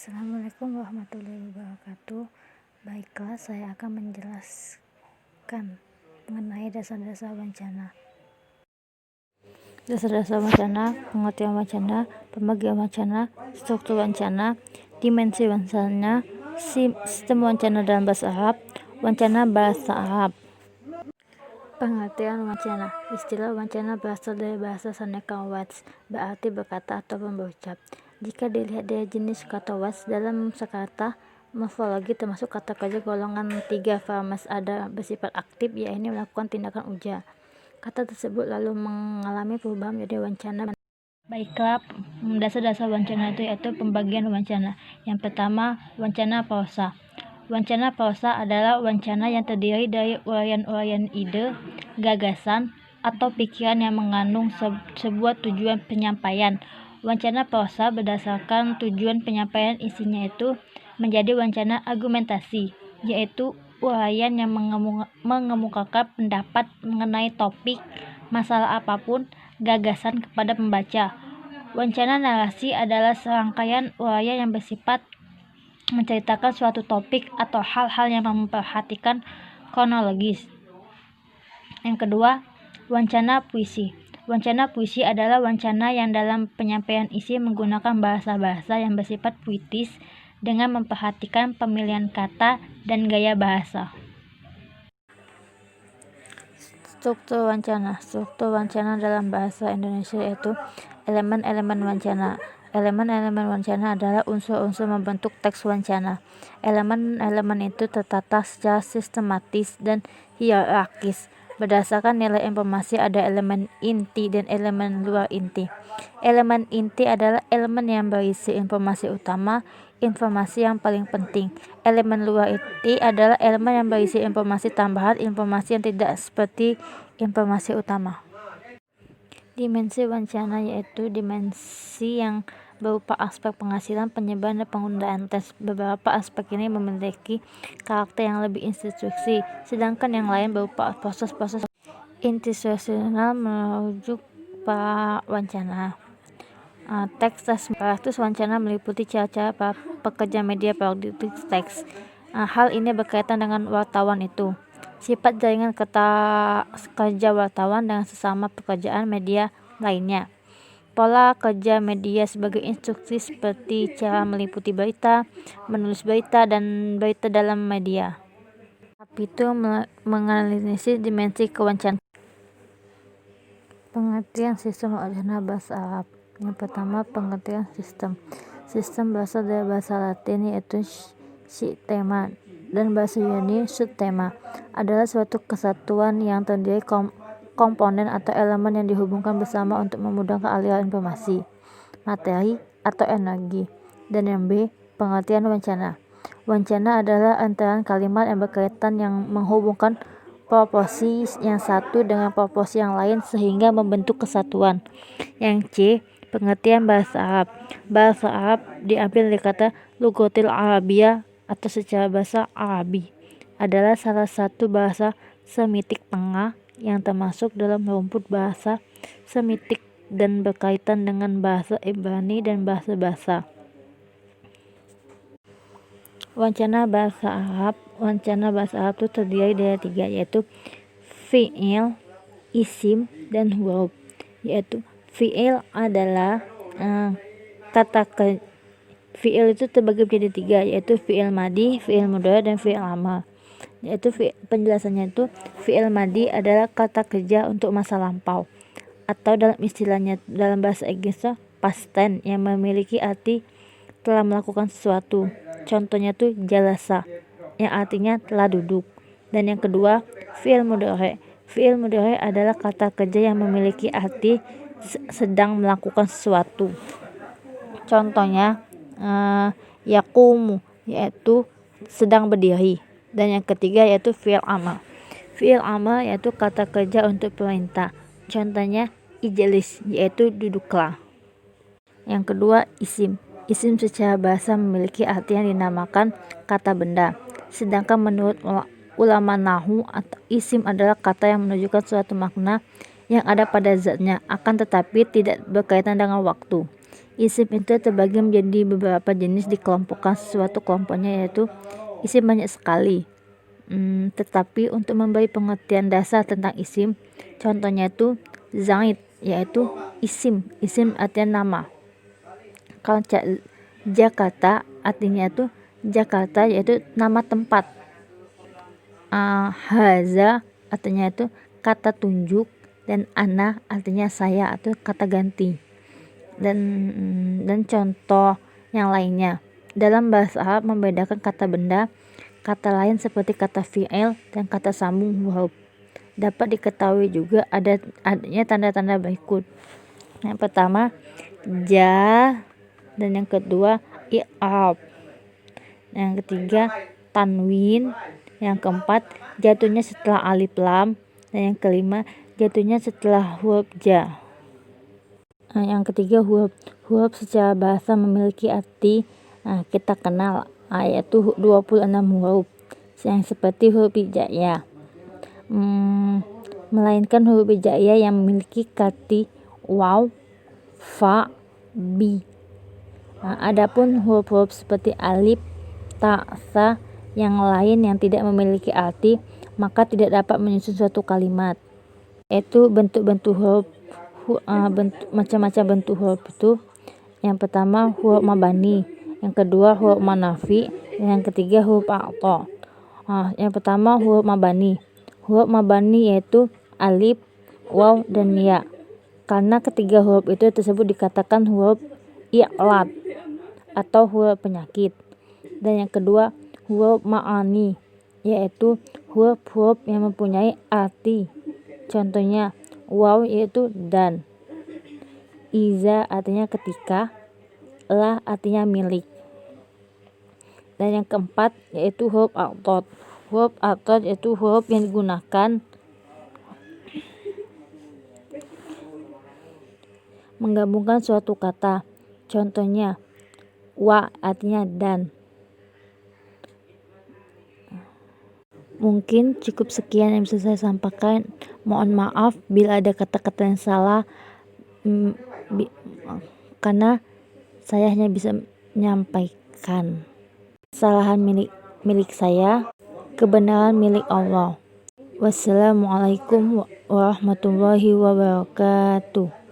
Assalamualaikum warahmatullahi wabarakatuh. Baiklah, saya akan menjelaskan mengenai dasar-dasar wancana. Dasar-dasar wancana, pengertian wancana, pembagian wancana, struktur wancana, dimensi wancana, sistem wancana dalam bahasa Arab, wancana bahasa Arab. Pengertian wancana. Istilah wancana berasal dari bahasa Seneca Watts, berarti berkata ataupun berucap. Jika dilihat dari jenis kata Watts dalam sekata morfologi, termasuk kata kerja golongan 3 farmas ada bersifat aktif, yaitu melakukan tindakan ujar. Kata tersebut lalu mengalami perubahan menjadi wancana. Baiklah, dasar-dasar wancana itu yaitu pembagian wancana. Yang pertama, wancana prosa. Wancana prosa adalah wancana yang terdiri dari uraian-uraian ide, gagasan, atau pikiran yang mengandung sebuah tujuan penyampaian. Wancana prosa berdasarkan tujuan penyampaian isinya itu menjadi wancana argumentasi, yaitu uraian yang mengemukakan pendapat mengenai topik, masalah apapun, gagasan kepada pembaca. Wancana narasi adalah serangkaian uraian yang bersifat menceritakan suatu topik atau hal-hal yang memperhatikan kronologis. Yang kedua, wancana puisi. Wancana puisi adalah wancana yang dalam penyampaian isi menggunakan bahasa-bahasa yang bersifat puitis dengan memperhatikan pemilihan kata dan gaya bahasa. Struktur wancana. Struktur wancana dalam bahasa Indonesia yaitu elemen-elemen wancana. Elemen-elemen wancana adalah unsur-unsur membentuk teks wancana. Elemen-elemen itu tertata secara sistematis dan hierarkis. Berdasarkan nilai informasi ada elemen inti dan elemen luar inti. Elemen inti adalah elemen yang berisi informasi utama, informasi yang paling penting. Elemen luar inti adalah elemen yang berisi informasi tambahan, informasi yang tidak seperti informasi utama. Dimensi wancana yaitu dimensi yang berupa aspek penghasilan, penyebaran, dan penggunaan teks. Beberapa aspek ini memiliki karakter yang lebih institusi, sedangkan yang lain berupa proses-proses institusional menuju para wancana. Teks wancana meliputi cara-cara para pekerja media produktif teks. Hal ini berkaitan dengan wartawan itu. Sifat jaringan kerja wartawan dengan sesama pekerjaan media lainnya. Pola kerja media sebagai instruksi seperti cara meliputi berita, menulis berita, dan berita dalam media. Tapi itu menganalisis dimensi kewancanaan. Pengertian sistem wancana bahasa Arab. Yang pertama, pengertian sistem. Sistem berasal dari bahasa Latin yaitu sistema, dan bahasa Yunani subtema. Adalah suatu kesatuan yang terdiri komponen atau elemen yang dihubungkan bersama untuk memudahkan aliran informasi, materi, atau energi. Dan yang B, pengertian wancana. Wancana adalah antara kalimat yang berkaitan yang menghubungkan proporsi yang satu dengan proporsi yang lain sehingga membentuk kesatuan. Yang C, pengertian bahasa Arab. Bahasa Arab diambil dari kata lugatil Arabiyah atau secara bahasa Arabi. Adalah salah satu bahasa Semitik tengah yang termasuk dalam rumput bahasa Semitik dan berkaitan dengan bahasa Ibrani dan bahasa-bahasa. Wancana bahasa Arab. Wancana bahasa Arab itu terdiri dari 3, yaitu fi'il, isim, dan huruf. Yaitu fi'il adalah fi'il itu terbagi menjadi 3, yaitu fi'il madi, fi'il mudhari, dan fi'il amar. Yaitu penjelasannya itu fi'il madi adalah kata kerja untuk masa lampau, atau dalam istilahnya dalam bahasa Inggris past tense yang memiliki arti telah melakukan sesuatu. Contohnya tuh jalasa yang artinya telah duduk. Dan yang kedua, fi'il mudhari. Fi'il mudhari adalah kata kerja yang memiliki arti sedang melakukan sesuatu. Contohnya yaqumu yaitu sedang berdiri. Dan yang ketiga yaitu fi'il amar. Fi'il amar yaitu kata kerja untuk perintah. Contohnya ijlis yaitu duduklah. Yang kedua, isim. Isim secara bahasa memiliki arti yang dinamakan kata benda. Sedangkan menurut ulama nahwu, isim adalah kata yang menunjukkan suatu makna yang ada pada zatnya, akan tetapi tidak berkaitan dengan waktu. Isim itu terbagi menjadi beberapa jenis, dikelompokkan sesuatu kelompoknya, yaitu isim banyak sekali. Tetapi untuk memberi pengertian dasar tentang isim, contohnya itu Zaid, yaitu isim artinya nama. Kalau Jakarta artinya itu Jakarta, yaitu nama tempat. Haza artinya itu kata tunjuk, dan ana artinya saya atau kata ganti. Dan contoh yang lainnya dalam bahasa Arab membedakan kata benda, kata lain seperti kata fi'il dan kata sambung huruf. Dapat diketahui juga adanya tanda-tanda berikut. Yang pertama jar, dan yang kedua i'rab, yang ketiga tanwin, yang keempat jatuhnya setelah alif lam, dan yang kelima jatuhnya setelah huruf ja. Yang ketiga huruf secara bahasa memiliki arti kita kenal, yaitu 26 huruf yang seperti huruf hijaiyah, melainkan huruf hijaiyah yang memiliki arti waw, fa, bi. Adapun huruf-huruf seperti alif, ta, sa yang lain yang tidak memiliki arti, maka tidak dapat menyusun suatu kalimat. Yaitu bentuk-bentuk huruf, macam-macam bentuk huruf itu. Yang pertama huruf mabani, yang kedua huruf manafi, dan yang ketiga huruf aqta. Yang pertama huruf mabani. Huruf mabani yaitu alif, waw, dan ya. Karena ketiga huruf itu tersebut dikatakan huruf i'lad atau huruf penyakit. Dan yang kedua huruf ma'ani, yaitu huruf-huruf yang mempunyai arti. Contohnya waw yaitu dan, iza artinya ketika, la artinya milik. Dan yang keempat yaitu huruf aqtat. Huruf aqtat yaitu huruf yang digunakan menggabungkan suatu kata. Contohnya wa artinya dan. Mungkin cukup sekian yang bisa saya sampaikan. Mohon maaf bila ada kata-kata yang salah, karena saya hanya bisa menyampaikan. Kesalahan milik saya, kebenaran milik Allah. Wassalamualaikum warahmatullahi wabarakatuh.